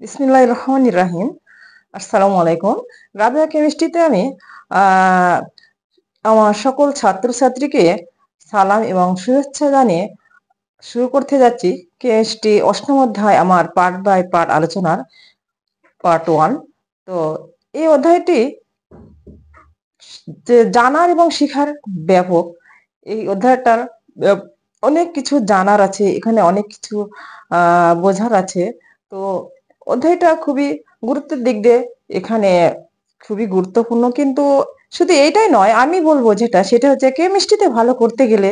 বিসমিল্লাহির রহমানির রহিম। আসসালামু আলাইকুম। রাবেয়া কেমিস্ট্রিতে আমি আহ, আমার সকল ছাত্রছাত্রীকে সালাম এবং শুভেচ্ছা জানিয়ে শুরু করতে যাচ্ছি কেমিস্ট্রি অষ্টম অধ্যায় আমার পার্ট বাই পার্ট আলোচনার পার্ট 1। তো এই অধ্যায়টি যে জানার এবং শিখার ব্যাপক, এই অধ্যায়টার অনেক কিছু জানার আছে, এখানে অনেক কিছু বোঝার আছে। তো অধ্যায়টা খুবই গুরুত্বের দিক দিয়ে এখানে খুবই গুরুত্বপূর্ণ। কিন্তু শুধু এইটাই নয়, আমি বলবো যেটা সেটা হচ্ছে কেমিস্ট্রিতে ভালো করতে গেলে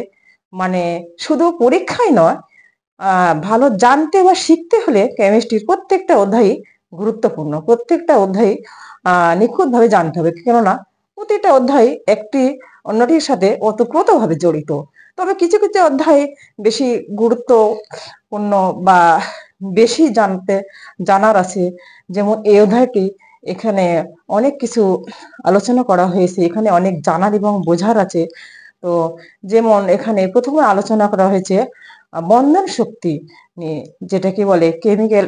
মানে শুধু পরীক্ষায় নয়, ভালো জানতে বা শিখতে হলে কেমিস্ট্রির প্রত্যেকটা অধ্যায়ই গুরুত্বপূর্ণ। প্রত্যেকটা অধ্যায় নিখুঁতভাবে জানতে হবে, কেননা প্রতিটা অধ্যায় একটি অন্যটির সাথে ওতপ্রোতভাবে জড়িত। তবে কিছু কিছু অধ্যায় বেশি গুরুত্বপূর্ণ বা বেশি জানার আছে। যেমন এই অধ্যায়টি, এখানে অনেক কিছু আলোচনা করা হয়েছে, এখানে অনেক জানার এবং বোঝার আছে। তো যেমন এখানে প্রথমে আলোচনা করা হয়েছে বন্ধন শক্তি নিয়ে, যেটাকে বলে কেমিক্যাল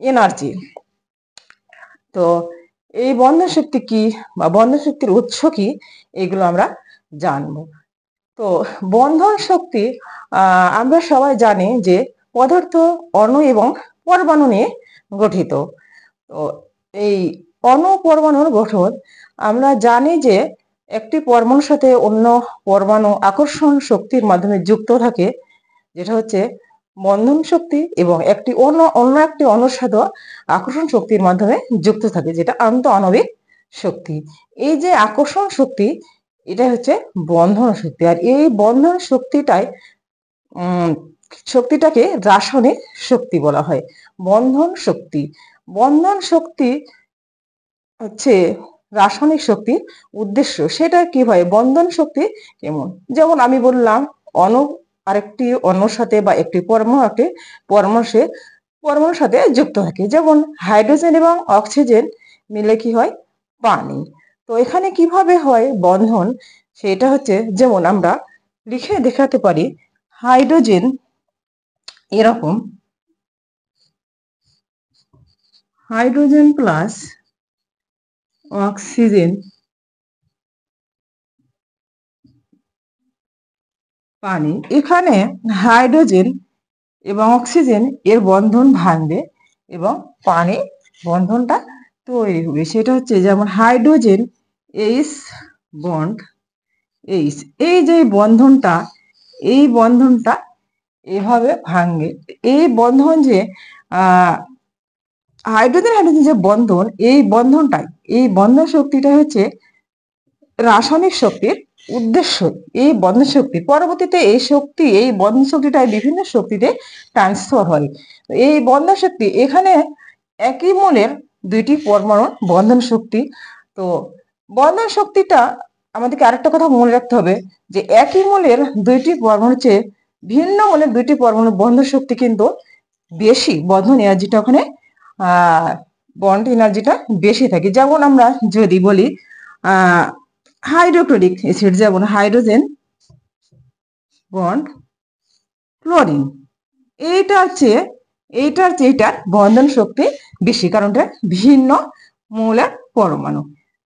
এনার্জি। তো এই বন্ধন শক্তি কি বা বন্ধন শক্তির উৎস কি, এগুলো আমরা জানবো। তো বন্ধন শক্তি আমরা সবাই জানি যে পদার্থ, অণু এবং পরমাণু নিয়ে গঠিত। তো এই অণু পরমাণুর গঠন আমরা জানি যে একটি পরমাণুর সাথে অন্য পরমাণু আকর্ষণ শক্তির মাধ্যমে যুক্ত থাকে, যেটা হচ্ছে বন্ধন শক্তি, এবং একটি অন্য একটি অণুর সাথে আকর্ষণ শক্তির মাধ্যমে যুক্ত থাকে, যেটা আন্তঃআণবিক শক্তি। এই যে আকর্ষণ শক্তি, এটা হচ্ছে বন্ধন শক্তি। আর এই বন্ধন শক্তিটাকে রাসায়নিক শক্তি বলা হয়। বন্ধন শক্তি হচ্ছে রাসায়নিক শক্তির উদ্দেশ্য। সেটা কি হয়, বন্ধন শক্তি কেমন? যেমন আমি বললাম, অণু আরেকটি অণুর সাথে বা একটি পরমাণুর সাথে যুক্ত থাকে। যেমন হাইড্রোজেন এবং অক্সিজেন মিলে কি হয়, পানি। তো এখানে কিভাবে হয় বন্ধন, সেটা হচ্ছে যেমন আমরা লিখে দেখাতে পারি। হাইড্রোজেন এরকম, হাইড্রোজেন প্লাস অক্সিজেন পানি। এখানে হাইড্রোজেন এবং অক্সিজেন এর বন্ধন ভাঙবে এবং পানি বন্ধনটা তৈরি হবে। সেটা হচ্ছে যেমন হাইড্রোজেন এইচ বন্ড এইচ, এই যে বন্ধনটা এভাবে ভাঙবে। এই বন্ধন যে আহ হাইড্রোজেন হাইড্রোজেন যে বন্ধন, এই বন্ধন শক্তিটা হচ্ছে রাসায়নিক শক্তির উদ্দেশ্য। এই বন্ধন শক্তি পরবর্তীতে এই বন্ধন শক্তিটা বিভিন্ন শক্তিতে ট্রান্সফার হয়। এই বন্ধন শক্তি এখানে একই মৌলের দুইটি পরমাণুর বন্ধন শক্তি। তো বন্ধন শক্তিটা আমাদেরকে আরেকটা কথা মনে রাখতে হবে, যে একই মৌলের দুইটি পরমাণুর চেয়ে ভিন্ন মৌলের দুইটি পরমাণুর বন্ধন শক্তি কিন্তু বেশি, বন্ধন এনার্জিটা ওখানে বন্ড এনার্জিটা বেশি থাকে। যেমন আমরা যদি বলি হাইড্রোক্লোরিক অ্যাসিড, যেমন হাইড্রোজেন বন্ড ক্লোরিন, এইটার বন্ধন শক্তি বেশি, কারণ এটা ভিন্ন মৌলের পরমাণু।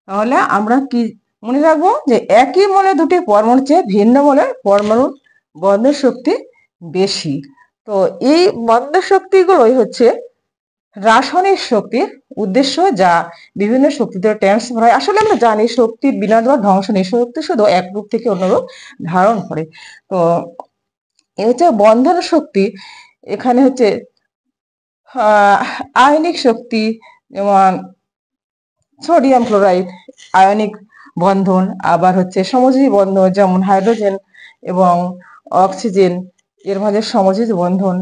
তাহলে আমরা কি মনে রাখবো, যে একই মৌলের দুটি পরমাণুর চেয়ে ভিন্ন মৌলের পরমাণুর বন্ধন শক্তি বেশি। তো এই বন্ধন শক্তিগুলোই হচ্ছে রাসায়নিক শক্তির উদ্দেশ্য, যা বিভিন্ন শক্তিতে ট্রান্সফার হয়। আসলে আমরা জানি শক্তির বিনাশ বা ধ্বংস নেই, শক্তি শুধু এক রূপ থেকে অন্য রূপ ধারণ করে। তো এই হচ্ছে বন্ধন শক্তি। এখানে হচ্ছে আয়নিক শক্তি, যেমন সোডিয়াম ক্লোরাইড আয়নিক বন্ধন, আবার হচ্ছে সমযোজী বন্ধন, যেমন হাইড্রোজেন এবং অক্সিজেন এর মাঝে সমযোজী বন্ধন।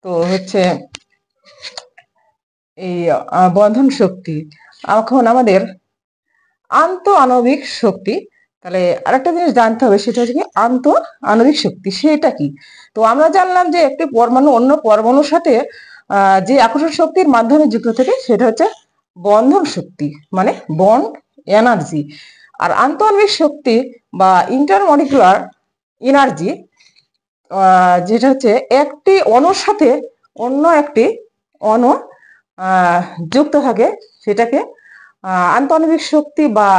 তো হচ্ছে এই বন্ধন শক্তি। এখন আমাদের আন্তঃআণবিক শক্তি, তাহলে আরেকটা জিনিস জানতে হবে, সেটা হচ্ছে কি আন্তঃআণবিক শক্তি, সেটা কি? তো আমরা জানলাম যে একটি পরমাণু অন্য পরমাণুর সাথে যে আকর্ষণ শক্তির মাধ্যমে যুক্ত থাকে, সেটা হচ্ছে বন্ধন শক্তি, মানে বন্ড এনার্জি। আর আন্তঃআণবিক শক্তি বা ইন্টারমলিকুলার এনার্জি, যেটা হচ্ছে একটি অণুর সাথে অন্য একটি অণু আহ যুক্ত থাকে সেটাকে আন্তঃআণবিক শক্তি বা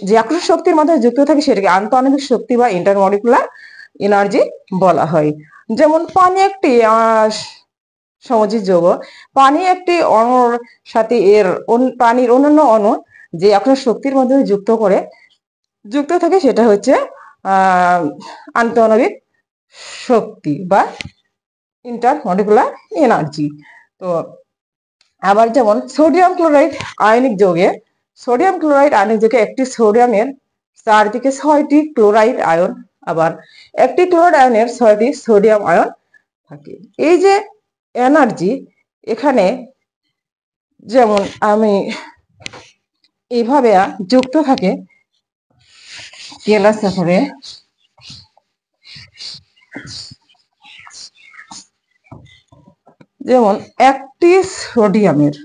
যে আকর্ষণ শক্তির মাধ্যমে যুক্ত থাকে সেটাকে আন্তঃআণবিক শক্তি বা ইন্টারমলিকুলার এনার্জি বলা হয়। যেমন পানি একটি সমযোজী যৌগ। পানি একটি অণুর সাথে পানির অন্যান্য অণু যে আকর্ষণ শক্তির মাধ্যমে যুক্ত থাকে সেটা হচ্ছে আন্তঃআণবিক শক্তি বা ইন্টারমলিকুলার এনার্জি। তো আবার যেমন সোডিয়াম ক্লোরাইড আয়নিক যৌগে একটি সোডিয়ামের চারদিকে 6টি ক্লোরাইড আয়ন, আবার একটি ক্লোরাইড আয়নের 6টি সোডিয়াম আয়ন থাকে। এই যে এনার্জি এখানে যেমন আমি এইভাবে যুক্ত থাকে কেলাস আকারে, যেমন একটি সোডিয়ামের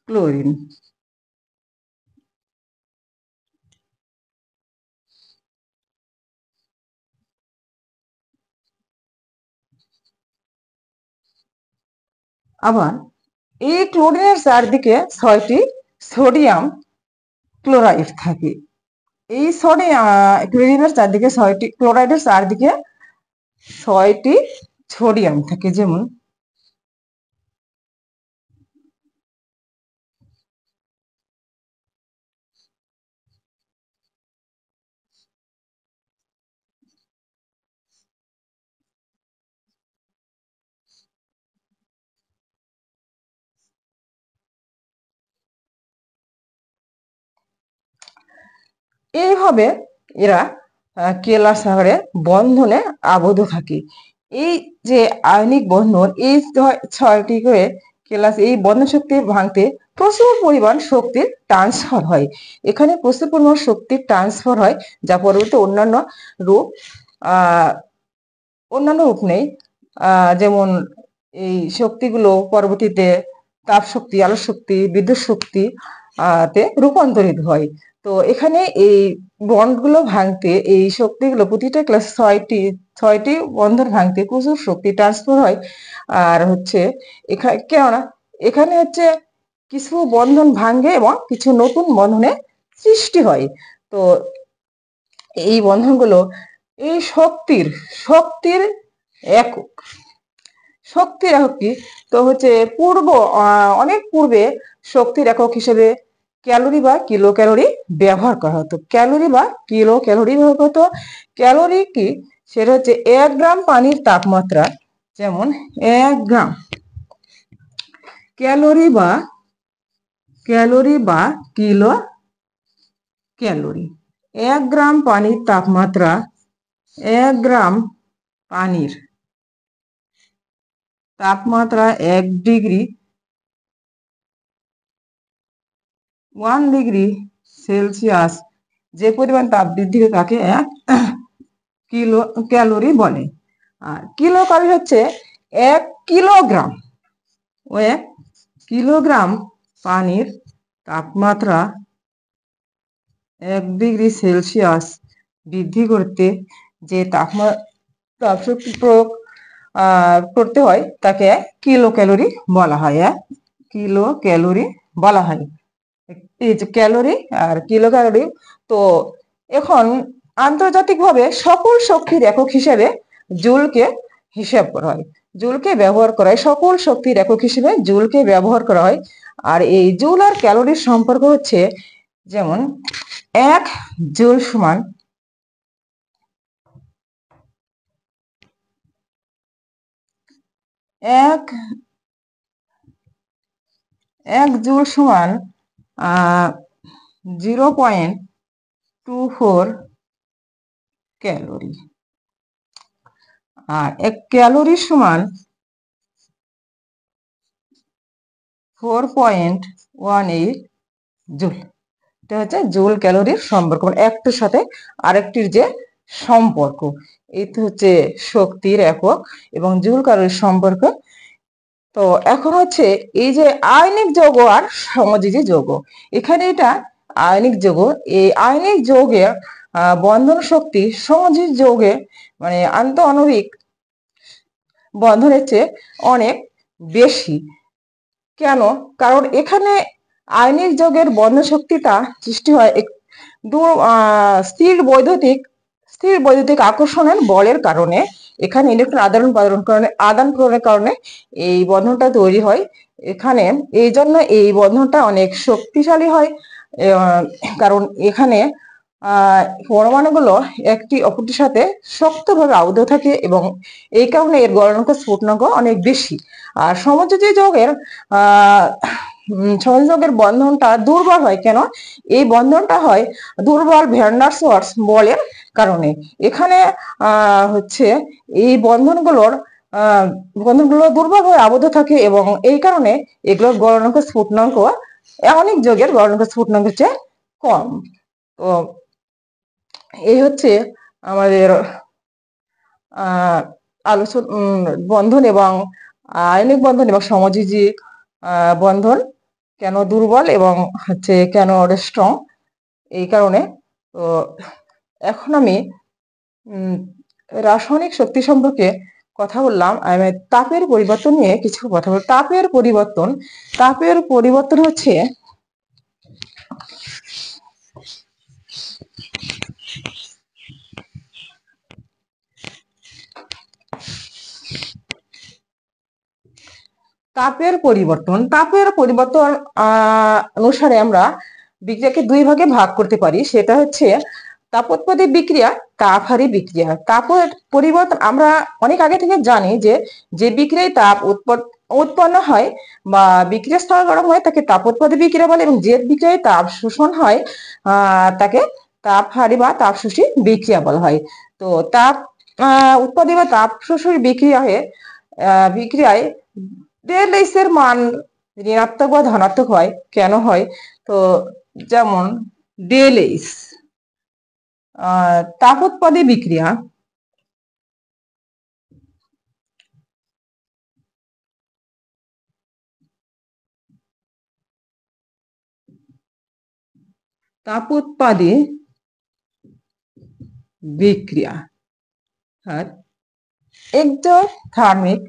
ক্লোরিন, আবার এই ক্লোরিনের চারদিকে 6টি সোডিয়াম ক্লোরাইড থাকে। এই ক্লোরিনের চারদিকে 6টি ক্লোরাইডের চারদিকে 6টি সোডিয়াম থাকে। যেমন এইভাবে এরা কেলাস সাগরে বন্ধনে আবদ্ধ থাকে। এই যে আয়নিক বন্ধন, এই 6টি করে কেলাস, এই বন্ধন শক্তি ভাঙতে প্রচুর পরিমাণ শক্তির ট্রান্সফার হয়। এখানে প্রচুর পরিমাণ শক্তির ট্রান্সফার হয়, যা পরবর্তী রূপ অন্যান্য রূপ নেই। যেমন এই শক্তিগুলো পরবর্তীতে তাপ শক্তি, আলো শক্তি, বিদ্যুৎ শক্তি তে রূপান্তরিত হয়। তো এখানে এই বন্ডগুলো ভাঙতে, এই শক্তিগুলো প্রতিটা ক্লাস 6টি বন্ধন ভাঙতে প্রচুর শক্তি ট্রান্সফার হয়। আর হচ্ছে কেননা এখানে হচ্ছে কিছু বন্ধন ভাঙে এবং কিছু নতুন বন্ধনের সৃষ্টি হয়। তো এই বন্ধনগুলো এই শক্তির একক কি? তো হচ্ছে অনেক পূর্বে শক্তির একক হিসেবে ক্যালোরি বা কিলো ক্যালোরি ব্যবহার করা হতো। ক্যালোরি বা কিলো ক্যালোরি ব্যবহার হতো। ক্যালোরি কি? সেটা হচ্ছে 1 গ্রাম পানির তাপমাত্রা। যেমন 1 গ্রাম ক্যালোরি বা কিলো ক্যালোরি। 1 গ্রাম পানির তাপমাত্রা, 1 গ্রাম পানির তাপমাত্রা 1 ডিগ্রি সেলসিয়াস যে পরিমাণ তাপ বৃদ্ধি হয় তাকে 1 কিলো ক্যালোরি বলে। আর কিলো ক্যালোরি হচ্ছে 1 কিলোগ্রাম। 1 কিলোগ্রাম পানির তাপমাত্রা 1 ডিগ্রি সেলসিয়াস বৃদ্ধি করতে যে তাপশক্তি প্রয়োগ করতে হয় তাকে কিলো ক্যালোরি বলা হয়। 1 কিলো ক্যালোরি বলা হয়। এই যে ক্যালোরি আর কিলো ক্যালোরি। তো এখন আন্তর্জাতিকভাবে সকল শক্তির একক হিসেবে জুলকে হিসাব করা হয়, জুলকে ব্যবহার করা হয়। সকল শক্তির একক হিসেবে জুলকে ব্যবহার করা হয়। আর এই জুল আর ক্যালোরির সম্পর্ক হচ্ছে, যেমন 1 জুল সমান 1 জুল সমান 0.24 ক্যালোরি। আর 1 ক্যালোরি সমান 4.18 জুল। এটা হচ্ছে জুল ক্যালোরির সম্পর্ক, মানে একটার সাথে আরেকটির যে সম্পর্ক। এই তো হচ্ছে শক্তির একক এবং জুল ক্যালোরির সম্পর্ক। তো এখন হচ্ছে এই যে আয়নিক যৌগ আর সমযোজী যৌগ, এখানে এটা আয়নিক যৌগ, এই আয়নিক যৌগের বন্ধন শক্তি সমযোজী যৌগে মানে আন্তঃআণবিক বন্ধনের চেয়ে অনেক বেশি। কেন? কারণ এখানে আয়নিক যৌগের বন্ধন শক্তিটা সৃষ্টি হয় স্থির বৈদ্যুতিক আকর্ষণের বলের কারণে। এখানে ইলেকট্রন আদান প্রদানের কারণে এই বন্ধনটা তৈরি হয়। এখানে এই জন্য এই বন্ধনটা অনেক শক্তিশালী হয়, কারণ এখানে পরমাণুগুলো একটি অপরটির সাথে শক্তভাবে আবদ্ধ থাকে এবং এই কারণে এর গলনাঙ্ক স্ফুটনাঙ্ক অনেক বেশি। আর সমযোজী যৌগের বন্ধনটা দুর্বল হয়। কেন? এই বন্ধনটা হয় দুর্বল ভ্যান ডার ওয়ালস বলের কারণে। এখানে হচ্ছে এই বন্ধনগুলো দুর্বলভাবে আবদ্ধ থাকে এবং এই কারণে এগুলোর গলনাঙ্ক স্ফুটনাঙ্ক আয়নিক যৌগের গলনাঙ্ক স্ফুটনাঙ্কের চেয়ে কম। তো এই হচ্ছে আমাদের আলোচনা বন্ধন এবং আয়নিক বন্ধন এবং সমযোজী বন্ধন কেন দুর্বল এবং হচ্ছে কেন স্ট্রং, এই কারণে। তো এখন আমি রাসায়নিক শক্তি সম্পর্কে কথা বললাম। আমি তাপের পরিবর্তন নিয়ে কিছু কথা বলব। তাপের পরিবর্তন হচ্ছে তাপের পরিবর্তন অনুসারে আমরা বিক্রিয়াকে দুই ভাগে ভাগ করতে পারি। সেটা হচ্ছে তাপোৎপাদী বিক্রিয়া, তাপহারী বিক্রিয়া। তাপের পরিবর্তন আমরা অনেক আগে থেকে জানি যে বিক্রিয়ায় তাপ উৎপন্ন হয় বা বিক্রিয়া স্থল গরম হয় তাকে তাপোৎপাদী বিক্রিয়া বলে, এবং যে বিক্রিয়ায় তাপ শোষণ হয় তাকে তাপহারী বা তাপশোষী বিক্রিয়া বলা হয়। তো তাপ উৎপাদী বা তাপ শোষী বিক্রিয়ায় ডেল এইচ এর মান ঋণাত্মক বা ধনাত্মক হয়। কেন হয়? তো যেমন ডেল এইচ তাপোৎপাদী বিক্রিয়া আর এক্সোথার্মিক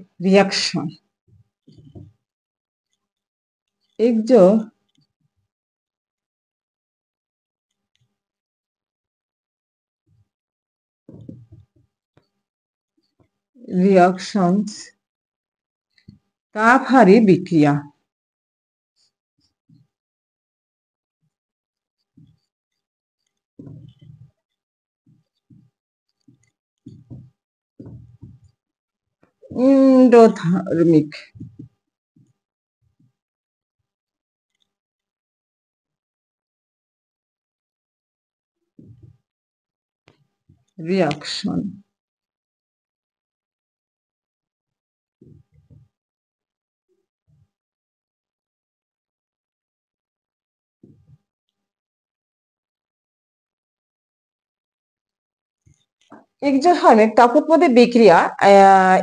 রিয়াকশন তাপহারী বিক্রিয়া। এন্ডোথার্মিক রিয়াকশন এক্সোথার্মিক তাপোৎপাদী বিক্রিয়া,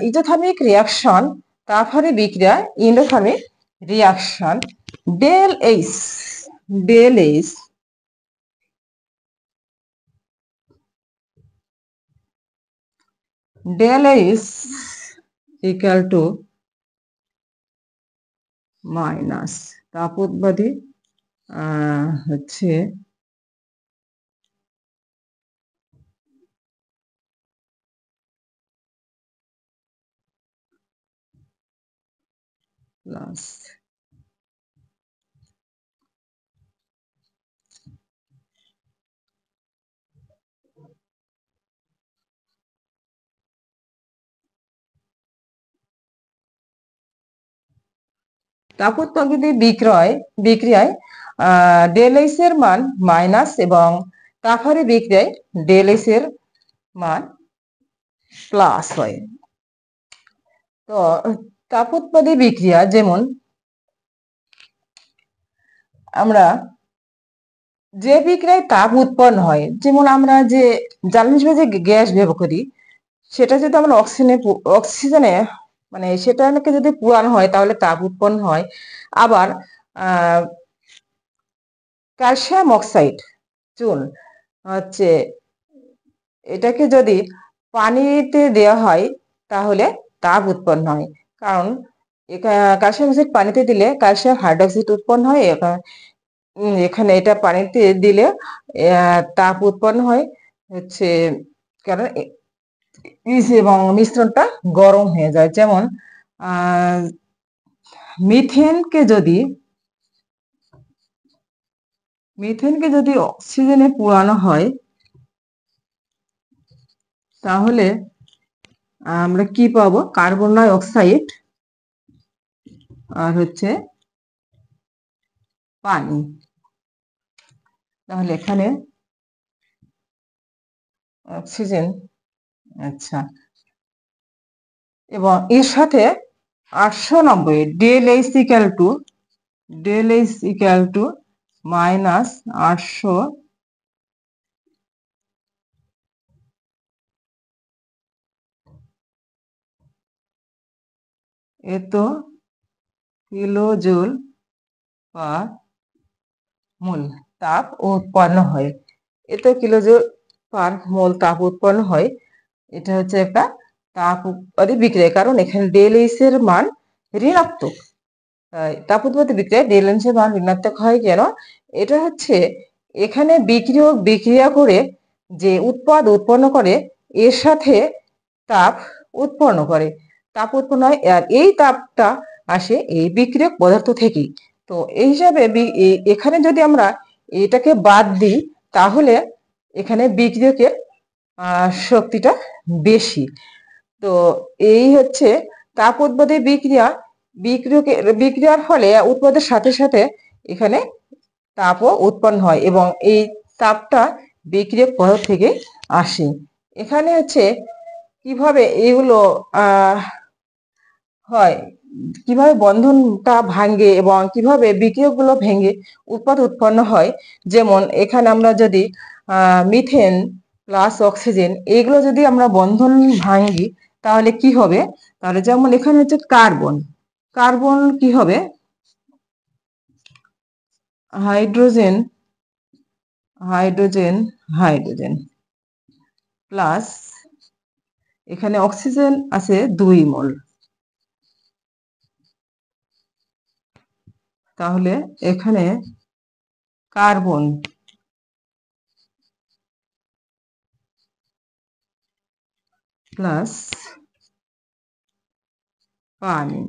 এক্সোথার্মিক রিয়াকশন, তাপহারী বিক্রিয়া, endothermic reaction. Del H equal to minus তাপোৎপাদী হচ্ছে প্লাস তাপোৎপাদী বিক্রিয়ায় ডেল এইচ এর মান মাইনাস এবং তাপহারী বিক্রিয়ায় ডেল এইচ এর মান প্লাস হয়। তো তাপোৎপাদী বিক্রিয়া যেমন আমরা যে বিক্রিয়ায় তাপ উৎপন্ন হয়, যেমন আমরা যে জ্বালানি হিসেবে যে গ্যাস ব্যবহার করি, সেটা যদি আমরা অক্সিজেনে মানে সেটাকে যদি পুরানো হয় তাহলে তাপ উৎপন্ন হয়। আবার ক্যালসিয়াম অক্সাইড চুন হচ্ছে, এটাকে যদি পানিতে দেওয়া হয় তাহলে তাপ উৎপন্ন হয়। কারণ ক্যালসিয়াম অক্সাইড পানিতে দিলে ক্যালসিয়াম হাইড্রোক্সাইড উৎপন্ন হয়। এখানে এটা পানিতে দিলে তাপ উৎপন্ন হয় হচ্ছে, কারণ এবং মিশ্রণটা গরম হয়ে যায়। যেমন মিথেনকে যদি অক্সিজেনে পোড়ানো হয় তাহলে আমরা কি পাবো? কার্বন ডাই অক্সাইড আর হচ্ছে পানি। তাহলে এখানে অক্সিজেন, আচ্ছা, এবং এর সাথে 890 ডেল এইচ ইকাল টু -800 এত কিলো জুল পার মোল তাপ উৎপন্ন হয়। এত কিলো জুল পার মোল তাপ উৎপন্ন হয়। এটা হচ্ছে একটা তাপ উৎপাদী বিক্রিয়া, কারণ এখানে ডেল এইচ এর মান ঋণাত্মক। তাপ উৎপাদী বিক্রিয়া ডেল এইচ এর মান ঋণাত্মক হয় কেন? এটা হচ্ছে এখানে বিক্রিয়া করে যে উৎপন্ন করে এর সাথে তাপ উৎপন্ন হয়, আর এই তাপটা আসে এই বিক্রিয়ক পদার্থ থেকেই। তো এই হিসাবে এখানে যদি আমরা এটাকে বাদ দিই তাহলে এখানে বিক্রিয়কের শক্তিটা বেশি। তো এই হচ্ছে তাপ উৎপাদী বিক্রিয়ার ফলে উৎপাদের সাথে সাথে এখানে তাপও উৎপন্ন হয় এবং এই তাপটা বিক্রিয়ক পদার্থ থেকে আসে। এখানে হচ্ছে কিভাবে এগুলো হয়, কিভাবে বন্ধনটা ভাঙে এবং কিভাবে বিক্রিয়কগুলো ভেঙে উৎপন্ন হয়। যেমন এখানে আমরা যদি মিথেন প্লাস অক্সিজেন এগুলো যদি আমরা বন্ধন ভাঙি তাহলে কি হবে? তাহলে যেমন এখানে হচ্ছে কার্বন কি হবে? হাইড্রোজেন প্লাস এখানে অক্সিজেন আছে 2 মোল। তাহলে এখানে কার্বন প্লাস পানি,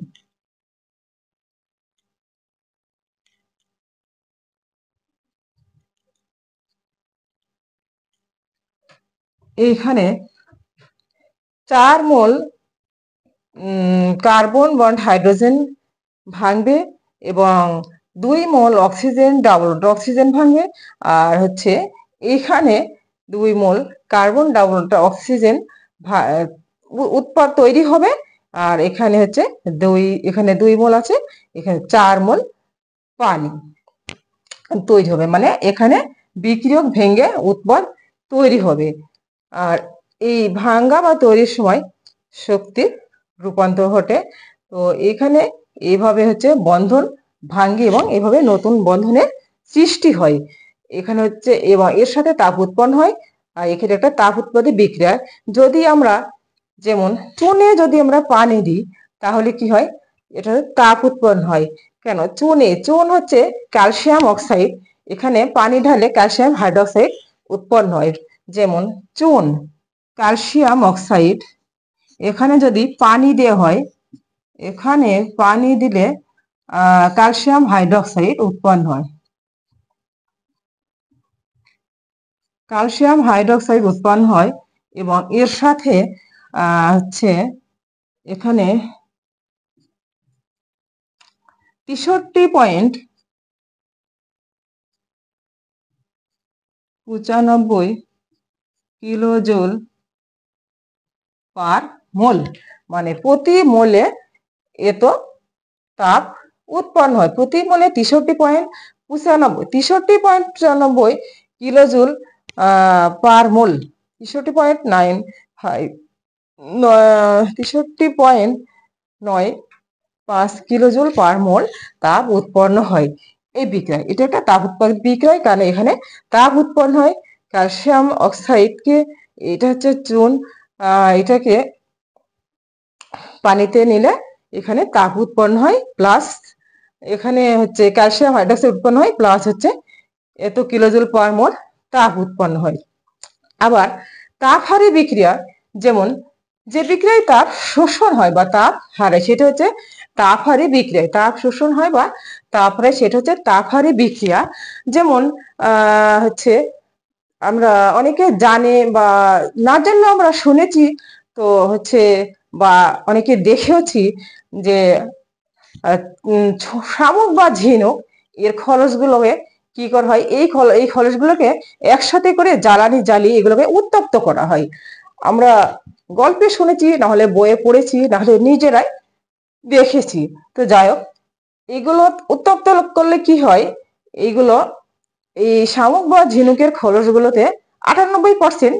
এখানে 4 মোল কার্বন বন্ড হাইড্রোজেন ভাঙবে এবং 2 মোল ডাবল অক্সিজেন ভাঙবে, আর হচ্ছে এখানে 2 মোল কার্বন ডাবল অক্সিজেন উৎপাদ তৈরি হবে। আর এখানে হচ্ছে এখানে 2 মোল আছে, এখানে 4 মোল পানি তৈরি হবে, মানে এখানে বিক্রিয়ক ভেঙে উৎপাদ তৈরি হবে। আর এই ভাঙ্গা বা তৈরির সময় শক্তির রূপান্তর ঘটে। তো এখানে এইভাবে হচ্ছে বন্ধন ভাঙ্গে এবং এভাবে নতুন বন্ধনের সৃষ্টি হয়। এখানে হচ্ছে এবং এর সাথে তাপ উৎপন্ন হয়। আর এখানে একটা তাপ উৎপাদী বিক্রিয়া। যদি আমরা যেমন চুনে যদি আমরা পানি দিই তাহলে কি হয়? এটা তাপ উৎপন্ন হয়। কেন? চুন হচ্ছে ক্যালসিয়াম অক্সাইড, এখানে পানি ঢালে ক্যালসিয়াম হাইড্রোক্সাইড উৎপন্ন হয়। যেমন চুন ক্যালসিয়াম অক্সাইড, এখানে যদি পানি দেওয়া হয়, এখানে পানি দিলে ক্যালসিয়াম হাইড্রোক্সাইড উৎপন্ন হয়। ক্যালসিয়াম হাইড্রোক্সাইড উৎপন্ন হয় এবং এর সাথে হচ্ছে এখানে 63.95 কিলো জুল পার মোল, মানে প্রতি মোলে এত তাপ উৎপন্ন হয়। প্রতি মোলে 63.95 কিলো জুল পার মোল, 63.95 63 কিলোজুল পার মোল তাপ উৎপন্ন হয়। এই বিক্রিয়া, এটা একটা তাপ উৎপাদক বিক্রিয়া, কারণ এখানে তাপ উৎপন্ন হয়। ক্যালসিয়াম অক্সাইডকে, এটা হচ্ছে চুন, এটাকে পানিতে নিলে এখানে তাপ উৎপন্ন হয়, প্লাস এখানে হচ্ছে ক্যালসিয়াম হাইড্রোক্সাইড উৎপন্ন হয়, প্লাস হচ্ছে এত কিলোজুল পার মোল তাপ উৎপন্ন হয়। আবার তাপ হারে বিক্রিয়া, যেমন যে বিক্রিয়ায় তাপ শোষণ হয় বা তাপ হারে, সেটা হচ্ছে তাপ হারে বিক্রিয়া। তাপ শোষণ হয় বা তাপ হারে, সেটা হচ্ছে তাপ হারে বিক্রিয়া। যেমন হচ্ছে আমরা অনেকে জানে বা না জানলেও আমরা শুনেছি, তো হচ্ছে বা অনেকে দেখেওছি যে শামুক বা ঝিনুক এর খলসগুলোকে কি করা হয়, এই খলসগুলোকে একসাথে করে জ্বালানি জ্বালিয়ে এগুলোকে উত্তপ্ত করা হয়। আমরা গল্পে শুনেছি, নাহলে বইয়ে পড়েছি, নাহলে নিজেরাই দেখেছি। তো যাই হোক, এগুলো উত্তপ্ত করলে কি হয়, এইগুলো এই শামুক বা ঝিনুকের খোলসগুলোতে 98%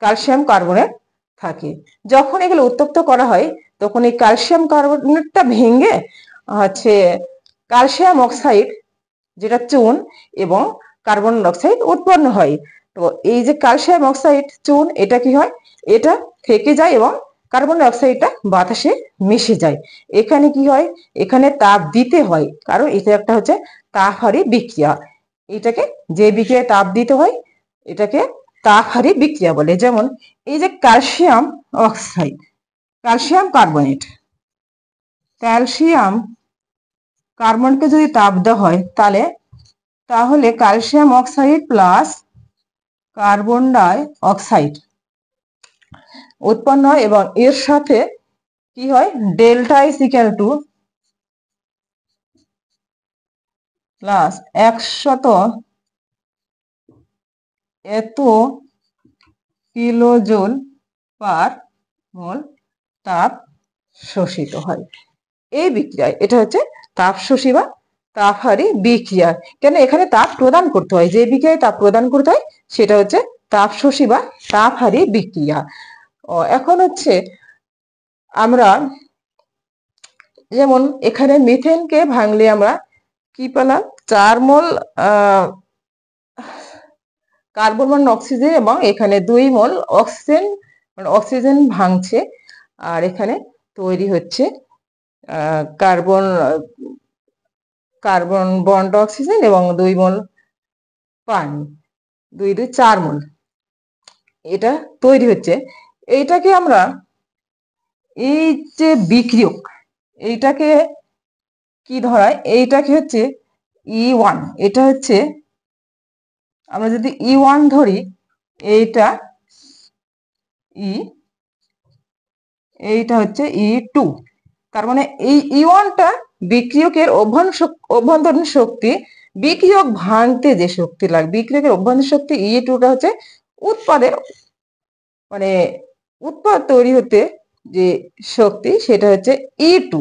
ক্যালসিয়াম কার্বনেট থাকে। যখন এগুলো উত্তপ্ত করা হয়, তখন এই ক্যালসিয়াম কার্বনেটটা ভেঙে হচ্ছে ক্যালসিয়াম অক্সাইড, যেটা চুন, এবং কার্বন ডাইঅক্সাইড উৎপন্ন হয়। তো এই যে ক্যালসিয়াম অক্সাইড চুন, এটা কি হয়, এটা থেকে যায় এবং কার্বন ডাইঅক্সাইডটা বাতাসে মিশে যায়। এখানে কি হয়, এখানে তাপ দিতে হয়, কারণ এটা একটা হচ্ছে তাপ হারি বিক্রিয়া। এটাকে, যে বিক্রিয়ায় তাপ দিতে হয়, এটাকে তাপ হারি বিক্রিয়া বলে। যেমন এই যে calcium oxide, calcium carbonate, calcium কার্বনকে যদি তাপ দেওয়া হয়, তাহলে ক্যালসিয়াম অক্সাইড প্লাস কার্বন ডাই অক্সাইড উৎপন্ন হয়, এবং এর সাথে কি হয়, delta is equal to plus 100 এত কিলোজুল পার মোল তাপ শোষিত হয়। এই বিক্রিয়ায়, এটা হচ্ছে তাপ শোষী বা তাপ হারি বিক্রিয়া। কেন, এখানে তাপ প্রদান করতে হয়, যে বিক্রিয়ায় তাপ প্রদান করতে হয় সেটা হচ্ছে তাপ শোষী বা তাপ হারি বিক্রিয়া। এখন হচ্ছে আমরা যেমন এখানে মিথেনকে ভাঙলে আমরা কি পেলাম, 4 মোল কার্বন মানে অক্সিজেন, এবং এখানে 2 মোল অক্সিজেন, মানে অক্সিজেন ভাঙছে, আর এখানে তৈরি হচ্ছে কার্বন কার্বন বন্ড অক্সিজেন এবং 2 মোল পানি, 2 2 4 মোল এটা তৈরি হচ্ছে। এইটাকে আমরা, এই যে বিক্রিয়ক, এইটাকে কি ধরায়, এইটাকে হচ্ছে E1। এটা হচ্ছে, আমরা যদি E1 ধরি, এইটা এইটা হচ্ছে E2। তার মানে এই E1টা বিক্রিয়কের অভ্যন্তরীণ শক্তি, বিক্রিয়ক ভাঙতে যে শক্তি লাগে, বিক্রিয়কের অভ্যন্তরীণ শক্তি। E2টা হচ্ছে উৎপাদের, মানে উৎপাদ তৈরি হতে যে শক্তি, সেটা হচ্ছে E2,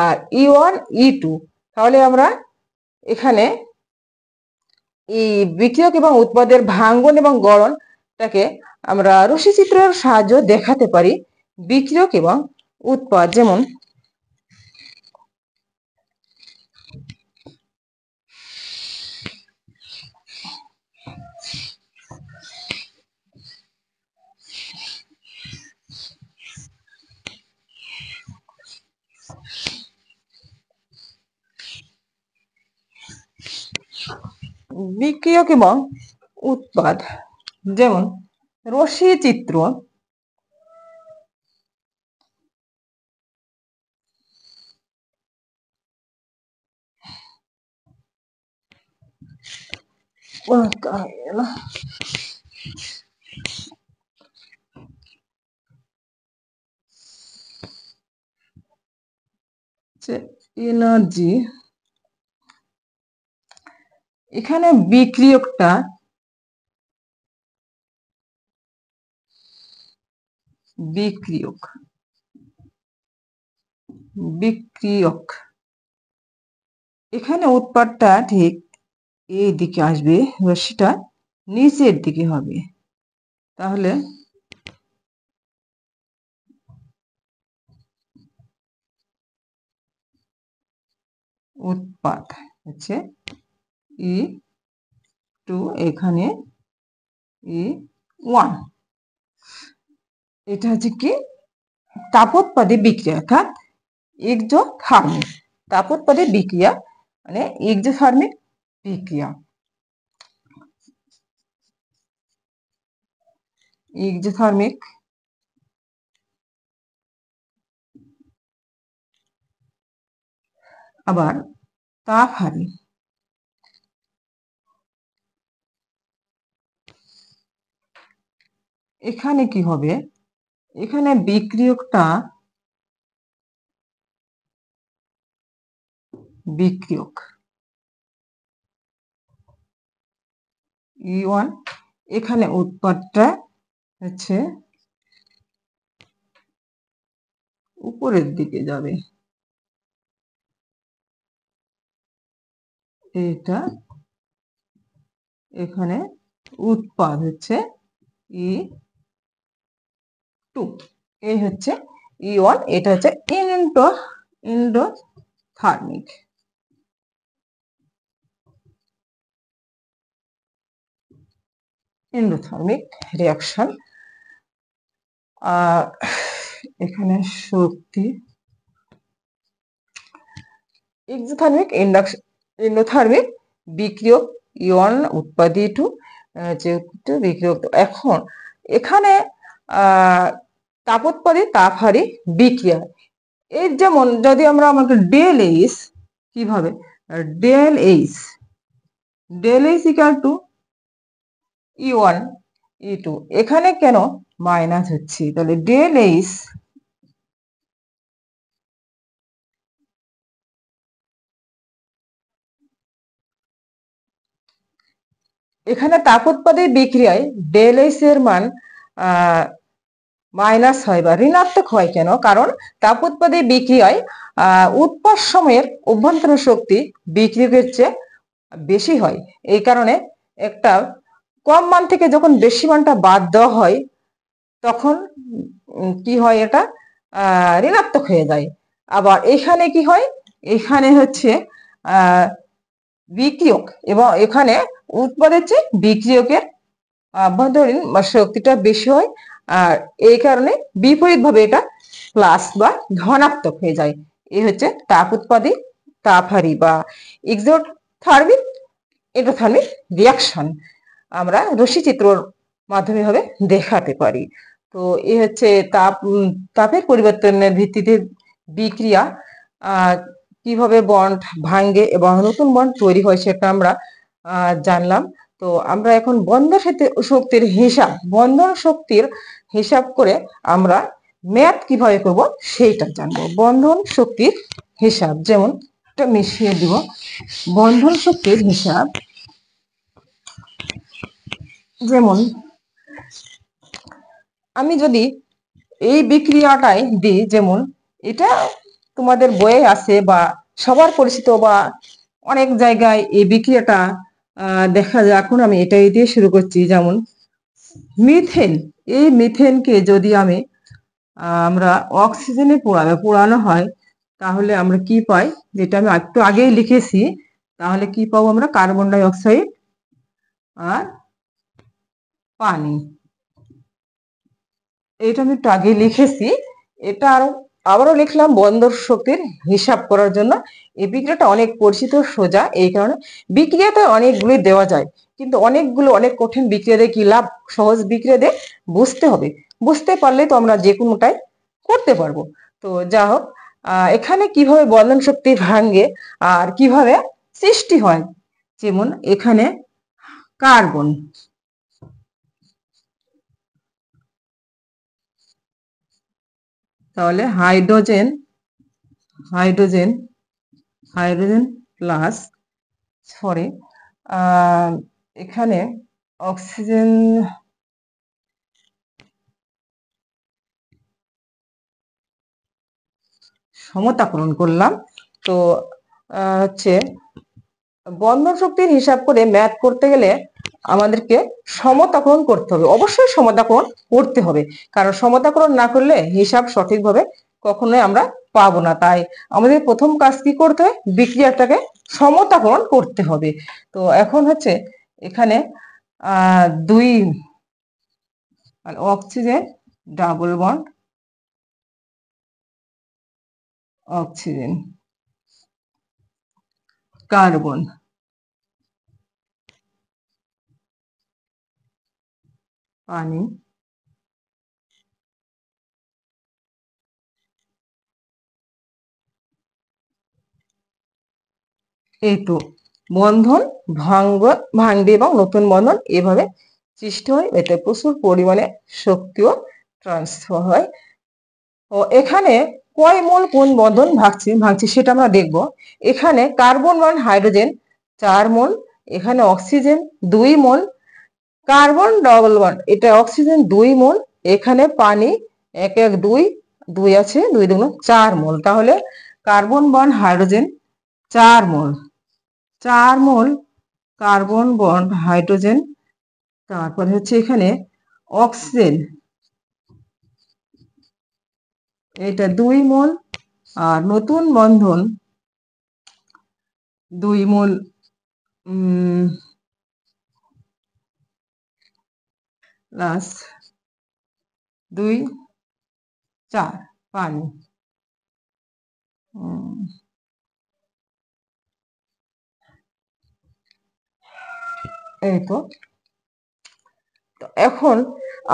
আর E1 E2। তাহলে আমরা এখানে এই বিক্রিয়ক এবং উৎপাদের ভাঙ্গন এবং গড়নটাকে আমরা রশ্মিচিত্রের সাহায্যে দেখাতে পারি। বিক্রিয়ক এবং উৎপাদ, যেমন বিক্রিয়ক এবং উৎপাদ, যেমন রশ্মিচিত্র, এনার্জি, এখানে বিক্রিয়কটা, বিক্রিয়ক বিক্রিয়ক এখানে উৎপাদটা ঠিক এই দিকে আসবে, রশ্মিটা নিচের দিকে হবে। তাহলে উৎপাদ হচ্ছে E2, এখানে E1। এটা হচ্ছে কি তাপোৎপাদী বিক্রিয়া, অর্থাৎ এক্সোথার্মিক। তাপোৎপাদী বিক্রিয়া মানে এক্সোথার্মিক বিক্রিয়া। এক্সোথার্মিক আবার তাপহারী। এখানে কি হবে, এখানে বিক্রিয়ক E1, এখানে উৎপাদটা হচ্ছে উপরের দিকে যাবে, এটা এখানে উৎপাদ হচ্ছে E2, এই হচ্ছে E1, এটা হচ্ছে এন্ডোথার্মিক। Endothermic reaction. এখানে শক্তি এক্সোথার্মিক এন্ডোথার্মিক বিক্রিয়ক E1 উৎপাদ E2 যেহেতু বিক্রিয়ক। এখন এখানে তাপোৎপাদী তাপহারী বিক্রিয়া, এই যেমন যদি আমরা আমাকে ডেল এইচ, কিভাবে del H equal to E1 E2, এখানে কেন মাইনাস হচ্ছে, তাহলে ডেল এইচ এখানে তাপোৎপাদী বিক্রিয়ায় ডেল এইচ এর মান মাইনাস হয় বা ঋণাত্মক হয় কেন, কারণ তাপোৎপাদী বিক্রিয়ায় উৎপাদ সময়ের অভ্যন্তরীণ শক্তি বিক্রিয়কের চেয়ে বেশি হয়। এই কারণে একটা কম মান থেকে যখন বেশি মানটা বাদ দেওয়া হয় তখন কি হয়, এটা ঋণাত্মক হয়ে যায়। আবার এখানে কি হয়, এখানে হচ্ছে বিক্রিয়ক এবং এখানে উৎপাদের চেয়ে বিক্রিয়কের অভ্যন্তরীণ শক্তিটা বেশি হয়, আর এই কারণে বিপরীতভাবে এটা প্লাস বা ধনাত্মক হয়ে যায়। এই হচ্ছে তাপ উৎপাদী তাপহারী বা এক্সোথার্মিক এন্ডোথার্মিক রিয়াকশন, আমরা রশ্মি চিত্রর মাধ্যমে ভাবে দেখাতে পারি। তো এই হচ্ছে তাপের পরিবর্তনের ভিত্তিতে বিক্রিয়া কিভাবে বন্ড ভাঙ্গে এবং নতুন বন্ড তৈরি হয় সেটা আমরা জানলাম। তো আমরা এখন বন্ধন শক্তির হিসাব করে আমরা ম্যাথ কিভাবে করব সেইটা জানবো। বন্ধন শক্তির হিসাব, যেমন এটা মিশিয়ে দিব। বন্ধন শক্তির হিসাব যেমন আমি যদি এই বিক্রিয়াটাই দিই, যেমন এটা তোমাদের বইয়ে আছে বা সবার পরিচিত বা অনেক জায়গায় এই বিক্রিয়াটা দেখা যায়। এখন আমি এটাই দিয়ে শুরু করছি। যেমন মিথেন, এই মিথেনকে যদি আমরা অক্সিজেনে পোড়ানো হয় তাহলে আমরা কি পাই, যেটা আমি একটু আগেই লিখেছি, তাহলে কি পাবো আমরা, কার্বন ডাই অক্সাইড আর পানি। এটা আমি একটু আগে লিখেছি, এটা আবারও লিখলাম বন্ধন শক্তির হিসাব করার জন্য। এই বিক্রিয়াটা অনেক পরিচিত, সোজা, এই কারণে বিক্রিয়াতে অনেকগুলি দেওয়া যায়, কিন্তু অনেক কঠিন বিক্রিয়া দিয়ে কি লাভ, সহজ বিক্রিয়া দিয়ে বুঝতে হবে, বুঝতে পারলে তো আমরা যে কোনোটাই করতে পারবো। তো যা হোক, এখানে কিভাবে বন্ধন শক্তি ভাঙ্গে আর কিভাবে সৃষ্টি হয়, যেমন এখানে কার্বন, তাহলে হাইড্রোজেন প্লাস, সরি এখানে অক্সিজেন সমতাকরণ করলাম। তো হচ্ছে বন্ধন শক্তির হিসাব করে ম্যাথ করতে গেলে আমাদেরকে সমতাকরণ করতে হবে, অবশ্যই সমতাকরণ করতে হবে, কারণ সমতাকরণ না করলে হিসাব সঠিকভাবে কখনোই আমরা পাবো না। তাই আমাদের প্রথম কাজ কি করতে হয়, বিক্রিয়াটাকে সমতাকরণ করতে হবে। তো এখন হচ্ছে এখানে দুই oxygen double bond oxygen carbon, পানি, এই তো বন্ধন ভাঙবে এবং নতুন বন্ধন এভাবে সৃষ্টি হয়। এতে প্রচুর পরিমাণে শক্তিও ট্রান্সফার হয়। ও এখানে কয় মোল কোন বন্ধন ভাঙছে সেটা আমরা দেখব। এখানে কার্বন 1 হাইড্রোজেন 4 মোল, এখানে অক্সিজেন 2 মোল, কার্বন ডবল বন্ড এটা অক্সিজেন 2 মোল, এখানে পানি 1 1 2 2 আছে 2 2 4 মোল। তাহলে কার্বন 1 হাইড্রোজেন 4 মোল, 4 মোল কার্বন বন্ড হাইড্রোজেন। তারপরে হচ্ছে এখানে অক্সিজেন এটা 2 মোল, আর নতুন বন্ধন 2 মোল প্লাস 2 4 পানি। এই তো এখন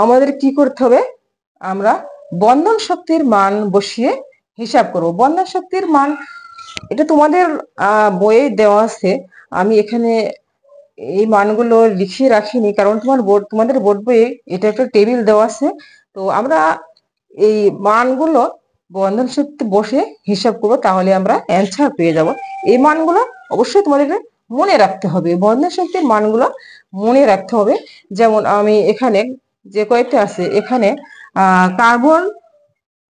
আমাদের কি করতে হবে, আমরা বন্ধন শক্তির মান বসিয়ে হিসাব করব। বন্ধন শক্তির মান এটা তোমাদের বইয়ে দেওয়া আছে, আমি এখানে এই মানগুলো লিখিয়ে রাখিনি কারণ তোমাদের বোর্ড বইয়ে এটা একটা টেবিল দেওয়া আছে। তো আমরা এই মানগুলো বন্ধন শক্তি বসে হিসাব করবো, তাহলে আমরা অ্যান্সার পেয়ে যাব। এই মানগুলো অবশ্যই তোমাদেরকে মনে রাখতে হবে, বন্ধন শক্তির মানগুলো মনে রাখতে হবে। যেমন আমি এখানে যে কয়েকটা আছে, এখানে কার্বন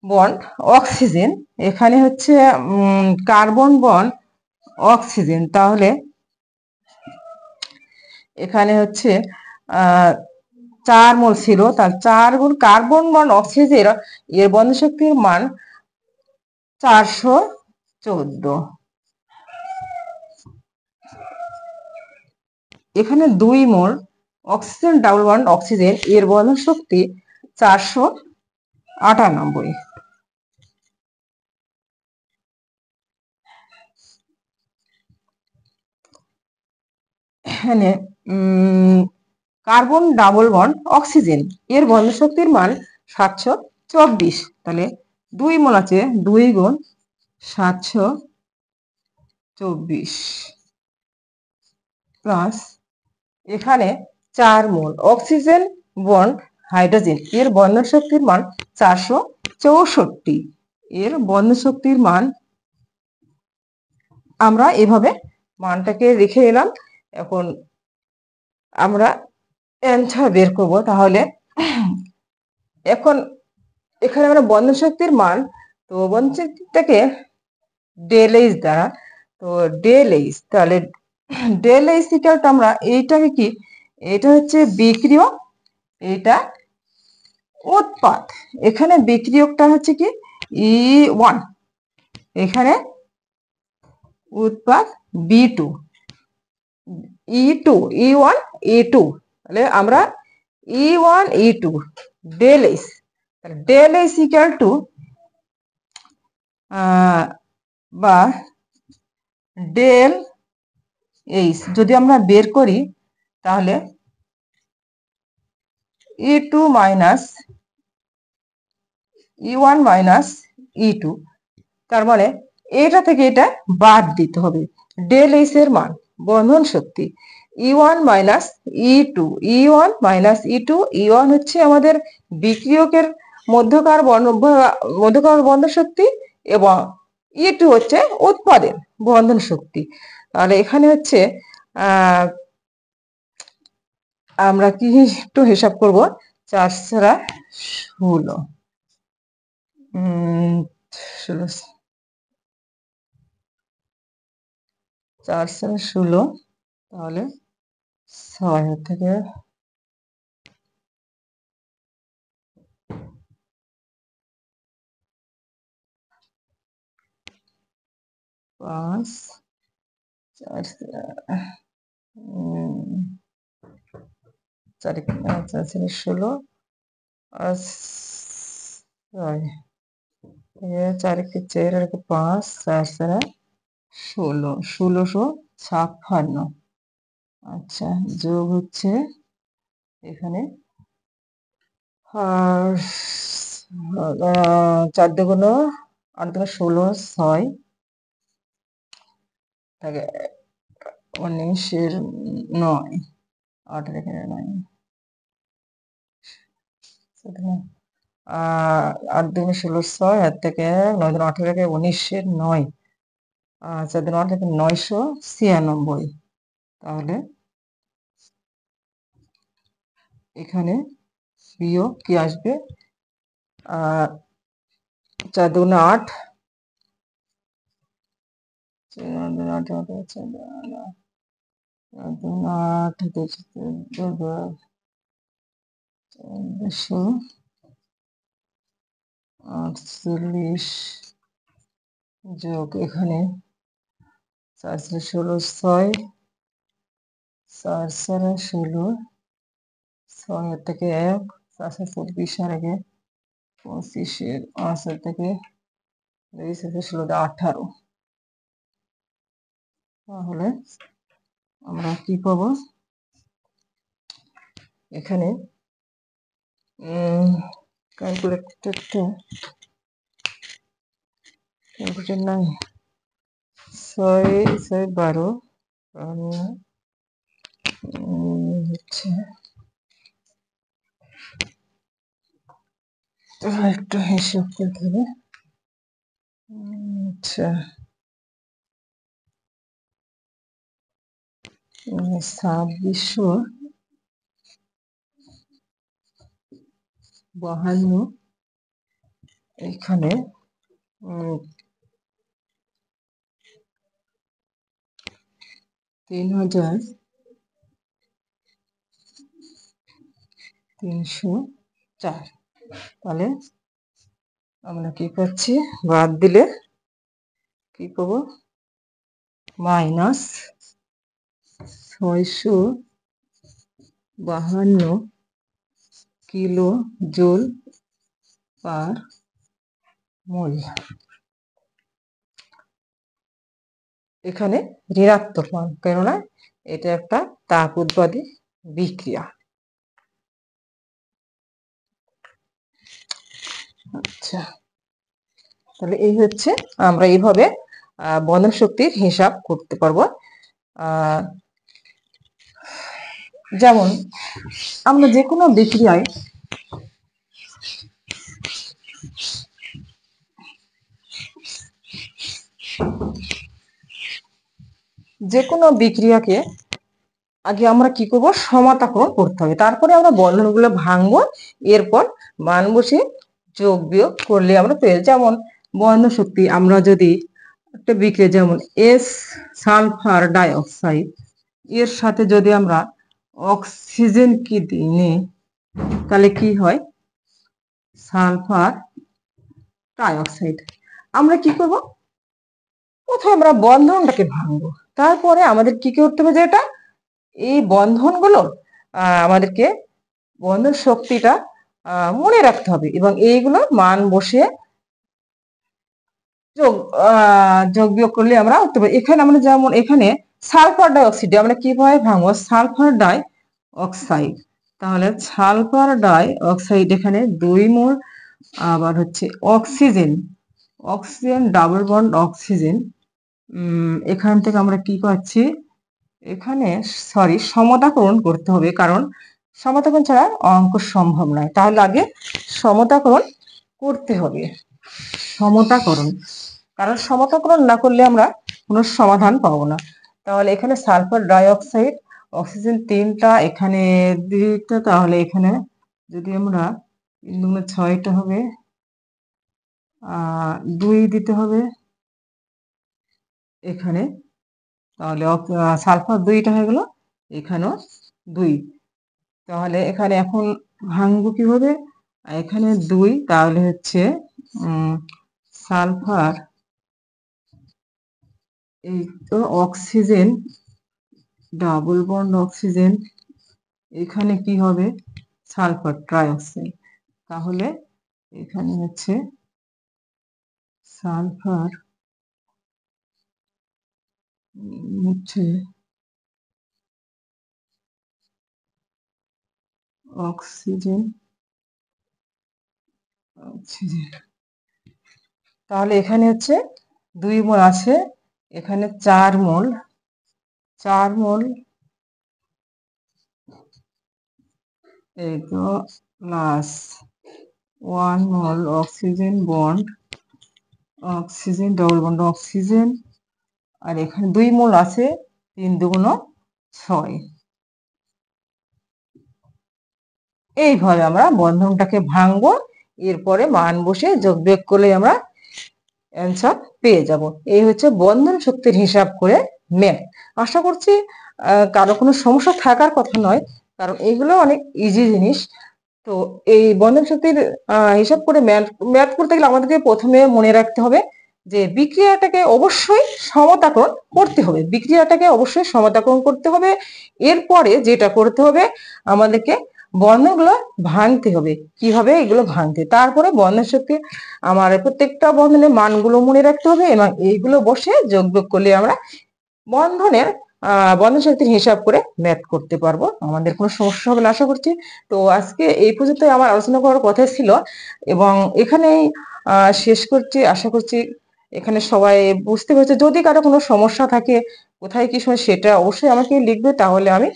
বন্ড অক্সিজেন, এখানে হচ্ছে কার্বন বন্ড অক্সিজেন, তাহলে এখানে হচ্ছে 4 মোল ছিল, তার 4 গুণ কার্বন বন্ড অক্সিজেন এর বন্ধন শক্তির মান 414। এখানে 2 মোল অক্সিজেন ডাবল বন্ড অক্সিজেন এর বন্ধন শক্তি 498। এখানে কার্বন ডাবল বন্ড অক্সিজেন এর বন্ধন শক্তির মান 724। তাহলে 2 মোল আছে, 2 গুণ 724 প্লাস এখানে 4 মোল অক্সিজেন বন্ড হাইড্রোজেন এর বন্ধন শক্তির মান 464। এর বন্ধন শক্তির মান আমরা এভাবে মানটাকে রেখে এলাম। এখন আমরা অ্যান্সার বের করব। তাহলে এখন এখানে আমরা বন্ধন শক্তির মান, তো বন্ধন শক্তিটাকে ডেল এইচ দ্বারা, তো ডেল এইচ, তাহলে ডেল এইচ ইকুয়াল টু আমরা এইটাকে কি, এটা হচ্ছে বিক্রিয়ক, এটা উৎপাদ। এখানে বিক্রিয়কটা হচ্ছে কি E1, এখানে উৎপাদ B2, E2 E1 E2, তাহলে আমরা E1 E2 del H, del H equal to বা ডেল এইচ যদি আমরা বের করি, তাহলে E2 minus E1 minus E2, তার মানে এটা থেকে এটা বাদ দিতে হবে। ডেল এইচ এর মান বন্ধন শক্তি E1 minus E2, E1 minus E2, E1 হচ্ছে আমাদের বিক্রিয়কের মধ্যকার বন্ধন শক্তি এবং E2 হচ্ছে উৎপাদের বন্ধন শক্তি। তাহলে এখানে হচ্ছে আমরা কি একটু হিসাব করব, 4 ছাড়া 16, 4 ছাড়া 16, তাহলে 6 থেকে 5 4 4 16 আর 6 4 4 আর 5 4 16 1656। আচ্ছা, যোগ হচ্ছে এখানে আর 4 দুগুণ 8 দুগুণ 16 6 থাকে 19 এর 9 8 এর এখানে 9 8 দুগুণ 16 6 এর থেকে 9 দুগুণ 18 থেকে 19 এর 9 4 দুগুণ 8 থেকে 996। তাহলে এখানে বিয়োগ কি আসবে? 4 দুগুণ 8 48 যোগ এখানে 4 16 6 4 16 6 থেকে 1 4 24 আর আগে 25 এর 5 থেকে 2 16 18। তাহলে আমরা কি পাবো? এখানে ক্যালকুলেটর নাই, 6 6 12 হচ্ছে একটু হিসাব করতে হবে। আচ্ছা, 2652 এখানে 3304। তাহলে আমরা কি পাচ্ছি? বাদ দিলে কি পাবো? -652 কিলো জুল পার মোল। এখানে ঋণাত্মক মান, কেননা এটা একটা তাপ উৎপাদী বিক্রিয়া। আচ্ছা, তাহলে এই হচ্ছে আমরা এইভাবে বন্ধন শক্তির হিসাব করতে পারবো। যেমন আমরা যে কোনো বিক্রিয়ায় আগে আমরা কি করব? সমান্তরাল করতে হবে, তারপরে আমরা বন্ধনগুলো ভাঙবো, এরপর মান বসে যোগ বিয়োগ করলে আমরা পেয়ে। যেমন বন্ধন শক্তি আমরা যদি একটা বিক্রিয়া, যেমন এস সালফার ডাইঅক্সাইড এর সাথে যদি আমরা অক্সিজেন কি দিই, তাহলে কি হয়? Sulphur dioxide. আমরা কি করব? প্রথমে আমরা বন্ধনটাকে ভাঙবো, তারপরে আমাদের কি করতে হবে? যেটা এই বন্ধনগুলো আমাদেরকে বন্ধন শক্তিটা মনে রাখতে হবে এবং এইগুলো মান বসে যোগ বিয়োগ করলে আমরা উঠতে পারি। এখানে আমরা যেমন এখানে সালফার ডাই অক্সাইড আমরা কিভাবে ভাঙবো? সালফার ডাই অক্সাইড, তাহলে সালফার ডাই অক্সাইড এখানে 2 মোল, আবার হচ্ছে অক্সিজেন ডাবল বন্ড অক্সিজেন, এখান থেকে আমরা কি পাচ্ছি? এখানে সমতাকরণ করতে হবে, কারণ সমতাকরণ ছাড়া অঙ্ক সম্ভব নয়। তাহলে আগে সমতাকরণ করতে হবে, কারণ সমতাকরণ না করলে আমরা কোনো সমাধান পাবো না। তাহলে এখানে সালফার ডাই অক্সাইড, অক্সিজেন 3টা, এখানে 2টা, তাহলে এখানে যদি আমরা 3 × 6টা হবে, 2 দিতে হবে এখানে, তাহলে সালফার 2টা হয়ে গেল, এখানেও 2। তাহলে এখানে এখন ভাঙবো কিভাবে? এখানে 2, তাহলে হচ্ছে সালফার এই তো অক্সিজেন, ডাবল বন্ড অক্সিজেন, এখানে কি হবে সালফার ট্রাইঅক্সাইড। তাহলে এখানে হচ্ছে সালফার হচ্ছে অক্সিজেন, অক্সিজেন। তাহলে এখানে হচ্ছে 2 মোল আছে, এখানে 4 মোল, 4 মোল এই তো plus 1 mole oxygen bond, oxygen double bond oxygen, আর এখানে 2 মোল আছে, 3 দুগুণ 6। এইভাবে আমরা বন্ধনটাকে ভাঙবো, এরপরে মান বসে যোগ বিয়োগ করলে আমরা অ্যান্সার পেয়ে যাব। এই হচ্ছে বন্ধন শক্তির হিসাব করে ম্যাথ। আশা করছি কারো কোনো সমস্যা থাকার কথা নয়, কারণ এগুলো অনেক ইজি জিনিস। তো এই বন্ধন শক্তির হিসাব করে ম্যাথ করতে গেলে আমাদেরকে প্রথমে মনে রাখতে হবে যে বিক্রিয়াটাকে অবশ্যই সমতাকরণ করতে হবে, বিক্রিয়াটাকে অবশ্যই সমতাকরণ করতে হবে। এরপরে যেটা করতে হবে, আমাদেরকে বন্ধনগুলো ভাঙতে হবে। কিভাবে এগুলো ভাঙতে, তারপরে বন্ধন শক্তি আমার প্রত্যেকটা বন্ধনের মানগুলো মনে রাখতে হবে এবং এইগুলো বসে যোগ বিয়োগ করলে আমরা বন্ধনের বন্ধন শক্তির হিসাব করে ম্যাথ করতে পারবো, আমাদের কোনো সমস্যা হবে না আশা করছি। তো আজকে এই পর্যন্ত আমার আলোচনা করার কথা ছিল এবং এখানেই শেষ করছি। আশা করছি এখানে সবাই বুঝতে পেরেছে। যদি কারো কোনো সমস্যা থাকে, কোথায় কি সমস্যা, সেটা অবশ্যই আমাকে লিখবে, তাহলে আমি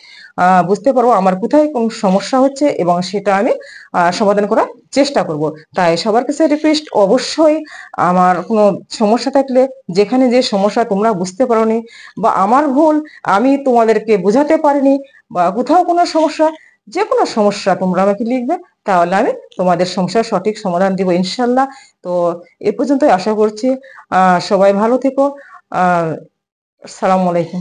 বুঝতে পারবো আমার কোথায় কোন সমস্যা হচ্ছে এবং সেটা আমি সমাধান করার চেষ্টা করব। তাই সবার কাছে রিকোয়েস্ট, অবশ্যই আমার কোনো সমস্যা থাকলে, যেখানে যে সমস্যা তোমরা বুঝতে পারোনি বা আমার ভুল আমি তোমাদেরকে বোঝাতে পারিনি বা কোথাও কোনো সমস্যা, যে কোনো সমস্যা তোমরা আমাকে লিখবে, তাহলে আমি তোমাদের সমস্যার সঠিক সমাধান দিব ইনশাল্লাহ। তো এ পর্যন্তই আশা করছি। সবাই ভালো থেকো। আসসালামু আলাইকুম।